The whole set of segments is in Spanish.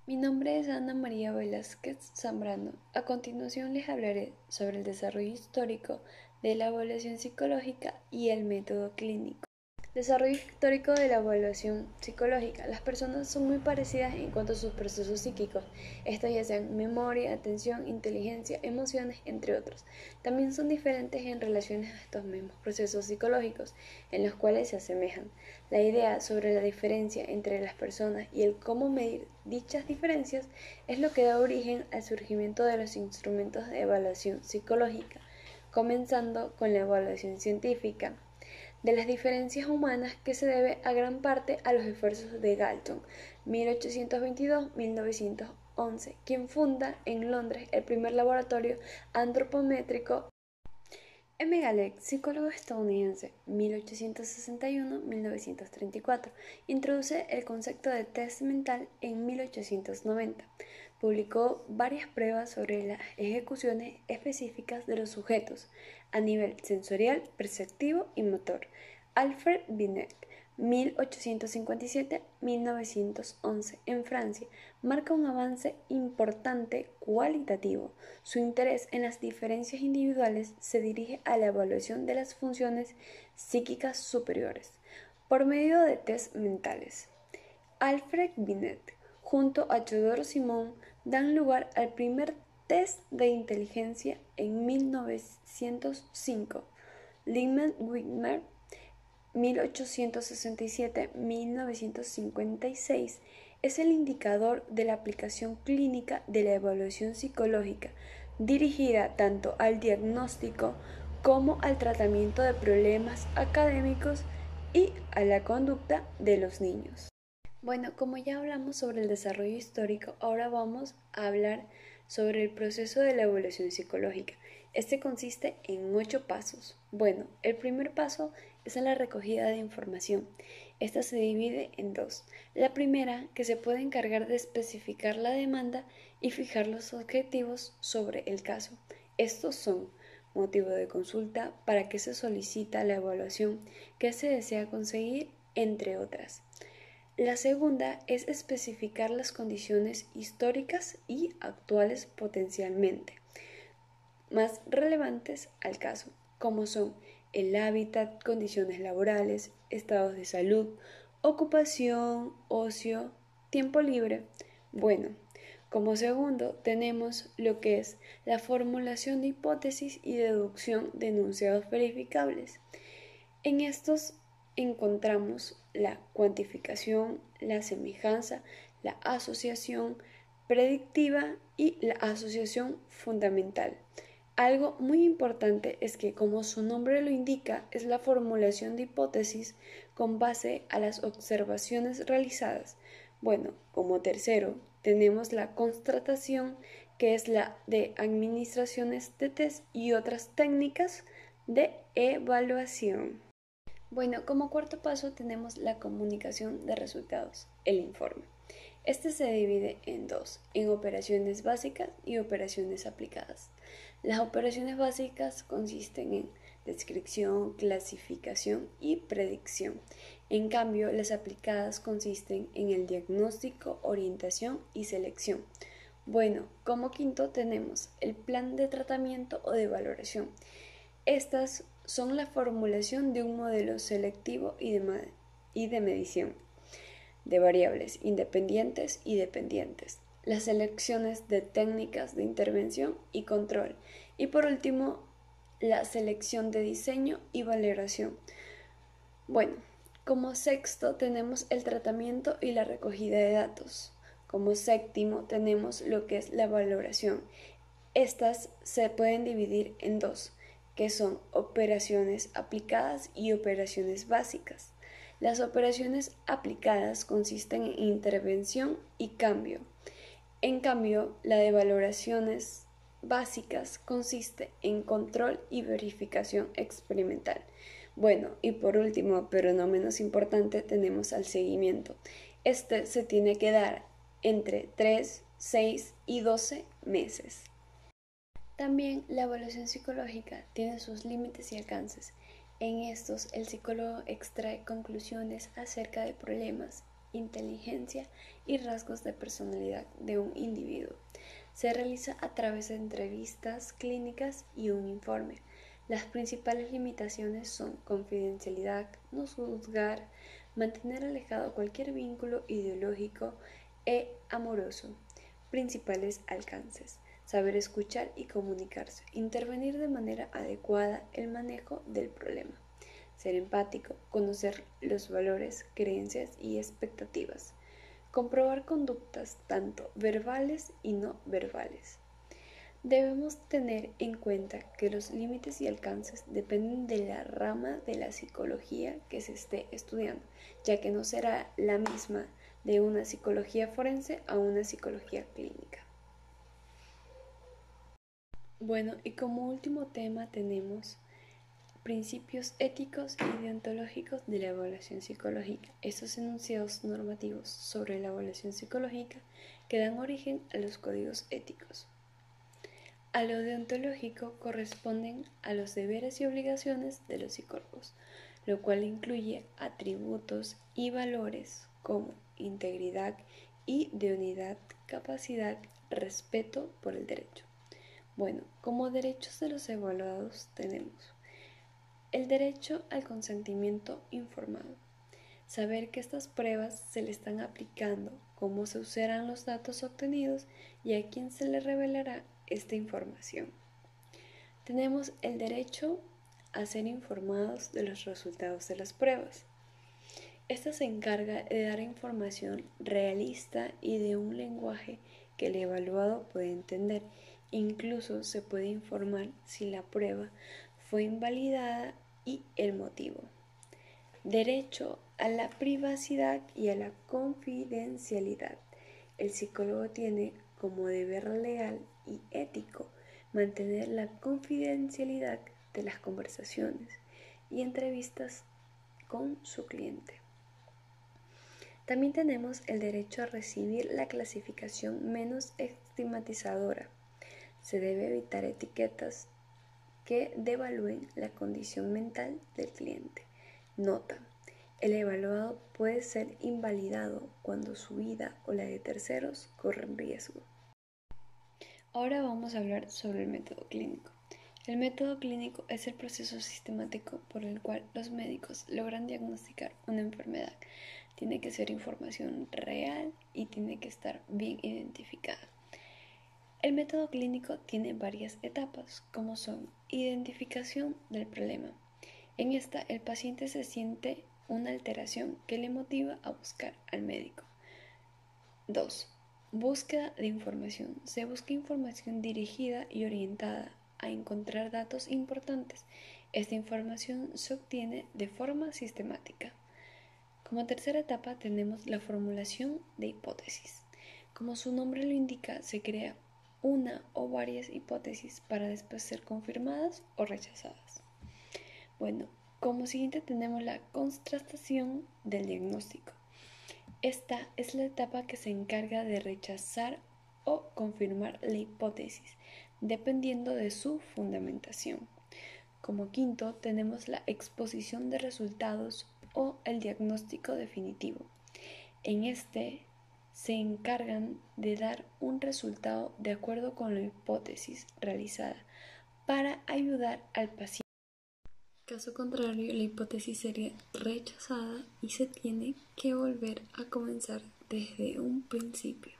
Mi nombre es Ana María Velázquez Zambrano. A continuación les hablaré sobre el desarrollo histórico de la evaluación psicológica y el método clínico. Desarrollo histórico de la evaluación psicológica. Las personas son muy parecidas en cuanto a sus procesos psíquicos. Estos ya sean memoria, atención, inteligencia, emociones, entre otros. También son diferentes en relaciones a estos mismos procesos psicológicos, en los cuales se asemejan. La idea sobre la diferencia entre las personas y el cómo medir dichas diferencias es lo que da origen al surgimiento de los instrumentos de evaluación psicológica, comenzando con la evaluación científica de las diferencias humanas, que se debe a gran parte a los esfuerzos de Galton, 1822-1911, quien funda en Londres el primer laboratorio antropométrico. M. Galec, psicólogo estadounidense, 1861-1934, introduce el concepto de test mental en 1890. Publicó varias pruebas sobre las ejecuciones específicas de los sujetos a nivel sensorial, perceptivo y motor. Alfred Binet, 1857-1911, en Francia, marca un avance importante cualitativo. Su interés en las diferencias individuales se dirige a la evaluación de las funciones psíquicas superiores por medio de test mentales. Alfred Binet, junto a Teodoro Simon, dan lugar al primer test de inteligencia en 1905. Lyman Whitmer, 1867-1956, es el indicador de la aplicación clínica de la evaluación psicológica, dirigida tanto al diagnóstico como al tratamiento de problemas académicos y a la conducta de los niños. Bueno, como ya hablamos sobre el desarrollo histórico, ahora vamos a hablar sobre el proceso de la evaluación psicológica. Este consiste en 8 pasos. Bueno, el primer paso es la recogida de información. Esta se divide en dos. La primera, que se puede encargar de especificar la demanda y fijar los objetivos sobre el caso. Estos son motivo de consulta, para qué se solicita la evaluación, qué se desea conseguir, entre otras. La segunda es especificar las condiciones históricas y actuales potencialmente más relevantes al caso, como son el hábitat, condiciones laborales, estados de salud, ocupación, ocio, tiempo libre. Bueno, como segundo tenemos lo que es la formulación de hipótesis y deducción de enunciados verificables. En estos encontramos la cuantificación, la semejanza, la asociación predictiva y la asociación fundamental. Algo muy importante es que, como su nombre lo indica, es la formulación de hipótesis con base a las observaciones realizadas. Bueno, como tercero, tenemos la constatación, que es la de administraciones de test y otras técnicas de evaluación. Bueno, como cuarto paso tenemos la comunicación de resultados, el informe. Este se divide en dos, en operaciones básicas y operaciones aplicadas. Las operaciones básicas consisten en descripción, clasificación y predicción. En cambio, las aplicadas consisten en el diagnóstico, orientación y selección. Bueno, como quinto tenemos el plan de tratamiento o de valoración. Estas son la formulación de un modelo selectivo y de medición de variables independientes y dependientes, las selecciones de técnicas de intervención y control, y por último, la selección de diseño y valoración. Bueno, como sexto tenemos el tratamiento y la recogida de datos. Como séptimo tenemos lo que es la valoración. Estas se pueden dividir en dos, que son operaciones aplicadas y operaciones básicas. Las operaciones aplicadas consisten en intervención y cambio. En cambio, la de valoraciones básicas consiste en control y verificación experimental. Bueno, y por último, pero no menos importante, tenemos al seguimiento. Este se tiene que dar entre 3, 6 y 12 meses. También la evaluación psicológica tiene sus límites y alcances. En estos, el psicólogo extrae conclusiones acerca de problemas, inteligencia y rasgos de personalidad de un individuo. Se realiza a través de entrevistas clínicas y un informe. Las principales limitaciones son confidencialidad, no juzgar, mantener alejado cualquier vínculo ideológico e amoroso. Principales alcances: saber escuchar y comunicarse, intervenir de manera adecuada el manejo del problema, ser empático, conocer los valores, creencias y expectativas, comprobar conductas tanto verbales y no verbales. Debemos tener en cuenta que los límites y alcances dependen de la rama de la psicología que se esté estudiando, ya que no será la misma de una psicología forense a una psicología clínica. Bueno, y como último tema tenemos principios éticos y deontológicos de la evaluación psicológica. Estos enunciados normativos sobre la evaluación psicológica que dan origen a los códigos éticos. A lo deontológico corresponden a los deberes y obligaciones de los psicólogos, lo cual incluye atributos y valores como integridad, idoneidad, capacidad, respeto por el derecho. Bueno, como derechos de los evaluados tenemos el derecho al consentimiento informado. Saber que estas pruebas se le están aplicando, cómo se usarán los datos obtenidos y a quién se le revelará esta información. Tenemos el derecho a ser informados de los resultados de las pruebas. Esta se encarga de dar información realista y de un lenguaje que el evaluado puede entender. Incluso se puede informar si la prueba fue invalidada y el motivo. Derecho a la privacidad y a la confidencialidad. El psicólogo tiene como deber legal y ético mantener la confidencialidad de las conversaciones y entrevistas con su cliente. También tenemos el derecho a recibir la clasificación menos estigmatizadora. Se debe evitar etiquetas que devalúen la condición mental del cliente. Nota: el evaluado puede ser invalidado cuando su vida o la de terceros corren riesgo. Ahora vamos a hablar sobre el método clínico. El método clínico es el proceso sistemático por el cual los médicos logran diagnosticar una enfermedad. Tiene que ser información real y tiene que estar bien identificada. El método clínico tiene varias etapas, como son identificación del problema. En esta, el paciente se siente una alteración que le motiva a buscar al médico. 2. Búsqueda de información. Se busca información dirigida y orientada a encontrar datos importantes. Esta información se obtiene de forma sistemática. Como tercera etapa tenemos la formulación de hipótesis. Como su nombre lo indica, se crea una o varias hipótesis para después ser confirmadas o rechazadas. Bueno, como siguiente tenemos la contrastación del diagnóstico. Esta es la etapa que se encarga de rechazar o confirmar la hipótesis, dependiendo de su fundamentación. Como quinto tenemos la exposición de resultados o el diagnóstico definitivo. En este se encargan de dar un resultado de acuerdo con la hipótesis realizada para ayudar al paciente. Caso contrario, la hipótesis sería rechazada y se tiene que volver a comenzar desde un principio.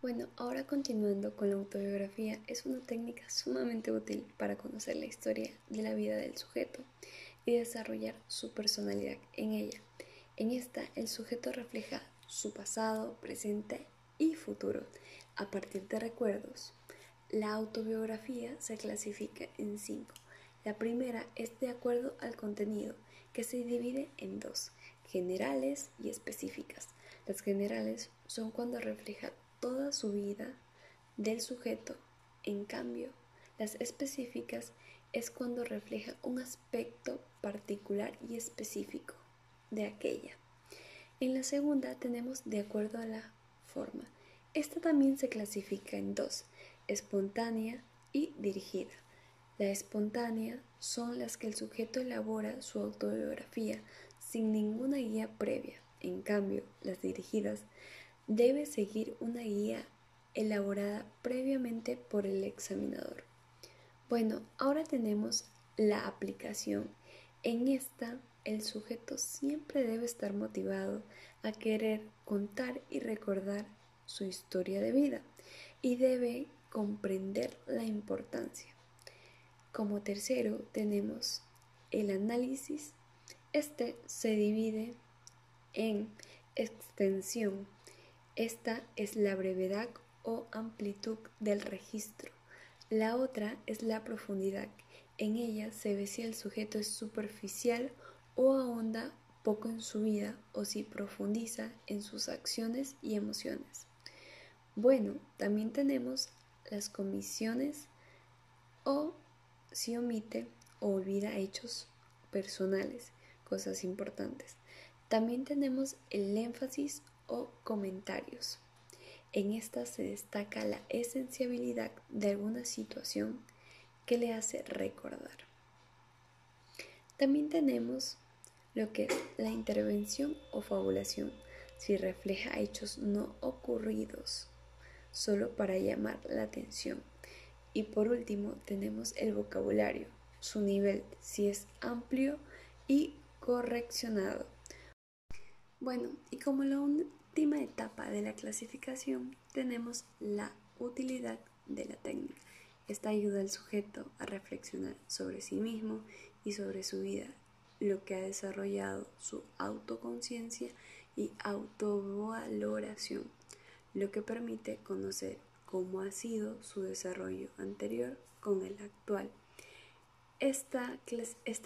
Bueno, ahora continuando con la autobiografía, es una técnica sumamente útil para conocer la historia de la vida del sujeto y desarrollar su personalidad en ella. En esta, el sujeto refleja su pasado, presente y futuro a partir de recuerdos. La autobiografía se clasifica en 5. La primera es de acuerdo al contenido, que se divide en 2, generales y específicas. Las generales son cuando refleja toda su vida del sujeto. En cambio, las específicas es cuando refleja un aspecto particular y específico de aquella. En la segunda tenemos de acuerdo a la forma. Esta también se clasifica en 2, espontánea y dirigida. La espontánea son las que el sujeto elabora su autobiografía sin ninguna guía previa. En cambio, las dirigidas debe seguir una guía elaborada previamente por el examinador. Bueno, ahora tenemos la aplicación. En esta, el sujeto siempre debe estar motivado a querer contar y recordar su historia de vida y debe comprender la importancia. Como tercero tenemos el análisis. Este se divide en extensión. Esta es la brevedad o amplitud del registro. La otra es la profundidad. En ella se ve si el sujeto es superficial o ahonda poco en su vida o si profundiza en sus acciones y emociones. Bueno, también tenemos las comisiones o si omite o olvida hechos personales, cosas importantes. También tenemos el énfasis o comentarios. En esta se destaca la esenciabilidad de alguna situación que le hace recordar. También tenemos lo que es la intervención o fabulación, si refleja hechos no ocurridos, solo para llamar la atención. Y por último tenemos el vocabulario, su nivel, si es amplio y correccionado. Bueno, y como la última etapa de la clasificación tenemos la utilidad de la técnica. Esta ayuda al sujeto a reflexionar sobre sí mismo y sobre su vida, lo que ha desarrollado su autoconciencia y autovaloración, lo que permite conocer cómo ha sido su desarrollo anterior con el actual. Esta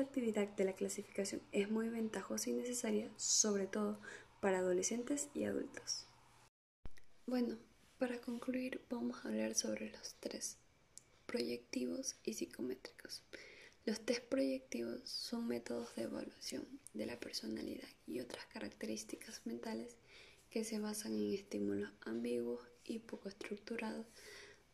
actividad de la clasificación es muy ventajosa y necesaria, sobre todo para adolescentes y adultos. Bueno, para concluir vamos a hablar sobre los test proyectivos y psicométricos. Los test proyectivos son métodos de evaluación de la personalidad y otras características mentales que se basan en estímulos ambiguos y poco estructurados.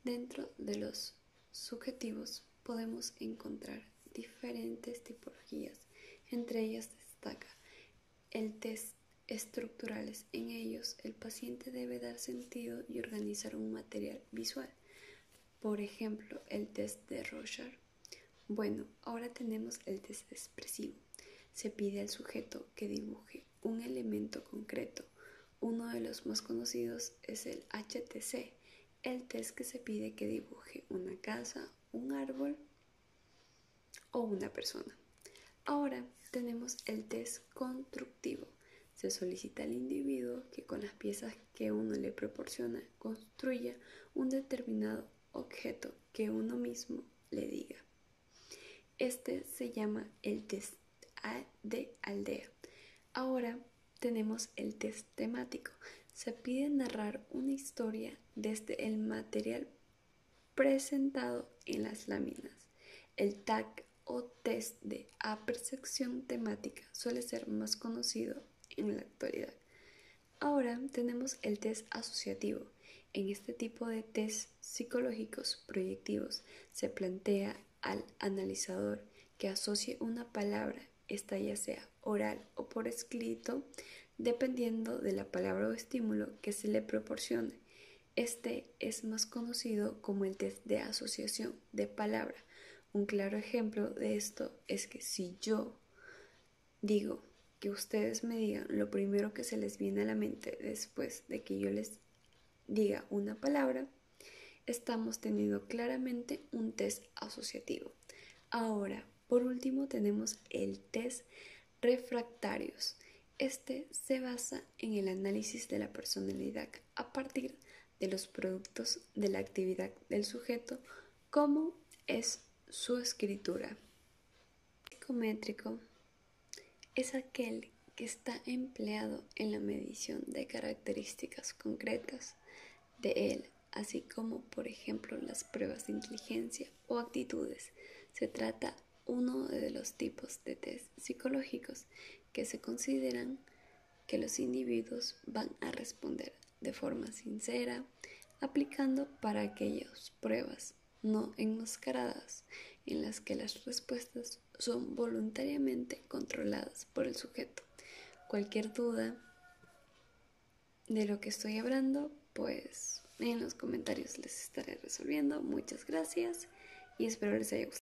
Dentro de los subjetivos podemos encontrar diferentes tipologías. Entre ellas destaca el test estructurales. En ellos el paciente debe dar sentido y organizar un material visual. Por ejemplo, el test de Rorschach. Bueno, ahora tenemos el test expresivo. Se pide al sujeto que dibuje un elemento concreto. Uno de los más conocidos es el HTC, el test que se pide que dibuje una casa, un árbol o una persona. Ahora tenemos el test constructivo. Se solicita al individuo que con las piezas que uno le proporciona construya un determinado objeto que uno mismo le diga. Este se llama el test de aldea. Ahora tenemos el test temático. Se pide narrar una historia desde el material presentado en las láminas. El tag o test de apercepción temática suele ser más conocido en la actualidad. Ahora tenemos el test asociativo. En este tipo de test psicológicos proyectivos se plantea al analizador que asocie una palabra, esta ya sea oral o por escrito, dependiendo de la palabra o estímulo que se le proporcione. Este es más conocido como el test de asociación de palabra. Un claro ejemplo de esto es que si yo digo que ustedes me digan lo primero que se les viene a la mente después de que yo les diga una palabra, estamos teniendo claramente un test asociativo. Ahora, por último, tenemos el test refractarios. Este se basa en el análisis de la personalidad a partir de los productos de la actividad del sujeto, como es su escritura. El psicométrico es aquel que está empleado en la medición de características concretas de él, así como por ejemplo las pruebas de inteligencia o actitudes. Se trata uno de los tipos de test psicológicos que se consideran que los individuos van a responder de forma sincera, aplicando para aquellas pruebas no enmascaradas en las que las respuestas son voluntariamente controladas por el sujeto. Cualquier duda de lo que estoy hablando, pues en los comentarios les estaré resolviendo. Muchas gracias y espero les haya gustado.